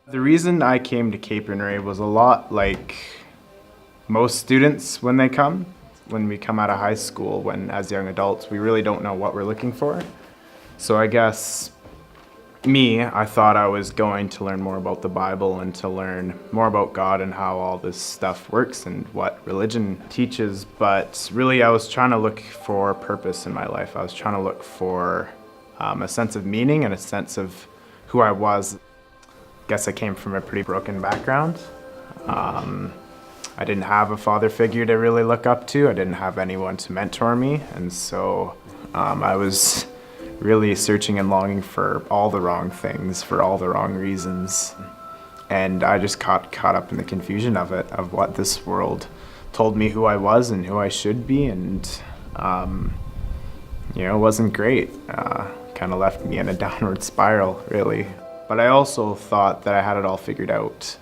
The reason I came to Capernwray was a lot like most students when they come. When we come out of high school, when as young adults, we really don't know what we're looking for. So I guess I thought I was going to learn more about the Bible and to learn more about God and how all this stuff works and what religion teaches. But really, I was trying to look for purpose in my life. I was trying to look for a sense of meaning and a sense of who I was. Guess I came from a pretty broken background. I didn't have a father figure to really look up to. I didn't have anyone to mentor me. And so I was really searching and longing for all the wrong things, for all the wrong reasons. And I just got caught up in the confusion of it, of what this world told me who I was and who I should be. And, it wasn't great. Kind of left me in a downward spiral, really. But I also thought that I had it all figured out.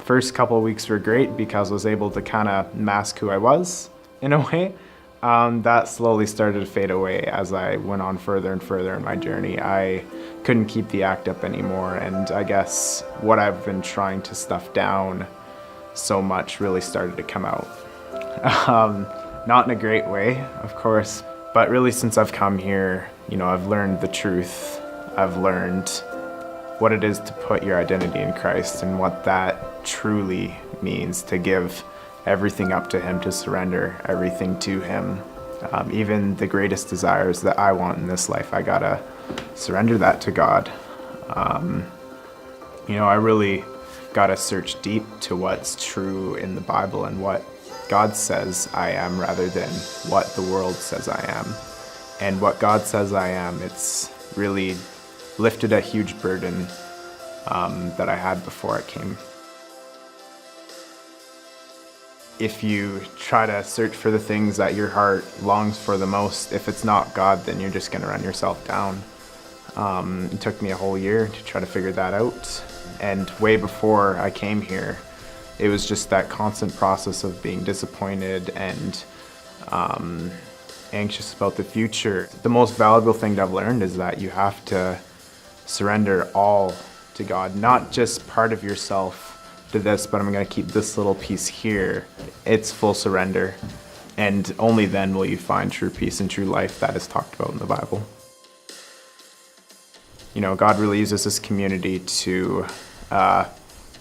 First couple of weeks were great because I was able to kind of mask who I was in a way. That slowly started to fade away as I went on further and further in my journey. I couldn't keep the act up anymore, and I guess what I've been trying to stuff down so much really started to come out. Not in a great way, of course, but really since I've come here, I've learned the truth. I've learned what it is to put your identity in Christ and what that truly means, to give everything up to Him, to surrender everything to Him. Even the greatest desires that I want in this life, I gotta surrender that to God. I really gotta search deep to what's true in the Bible and what God says I am rather than what the world says I am. And what God says I am, it's really lifted a huge burden that I had before I came. If you try to search for the things that your heart longs for the most, if it's not God, then you're just going to run yourself down. It took me a whole year to try to figure that out. And way before I came here, it was just that constant process of being disappointed and anxious about the future. The most valuable thing that I've learned is that you have to surrender all to God, not just part of yourself to this, but I'm going to keep this little piece here. It's full surrender, and only then will you find true peace and true life that is talked about in the Bible. God really uses this community to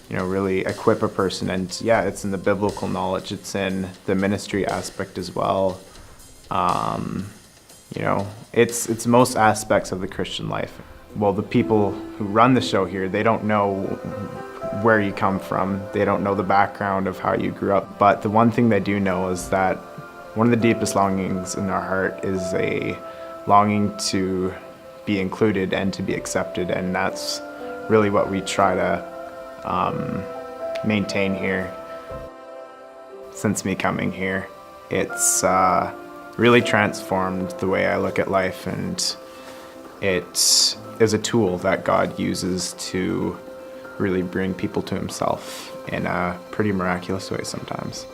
really equip a person, and yeah, it's in the biblical knowledge, it's in the ministry aspect as well. It's most aspects of the Christian life. Well, the people who run the show here, they don't know where you come from. They don't know the background of how you grew up. But the one thing they do know is that one of the deepest longings in our heart is a longing to be included and to be accepted. And that's really what we try to maintain here. Since me coming here, it's really transformed the way I look at life, and it is a tool that God uses to really bring people to Himself in a pretty miraculous way sometimes.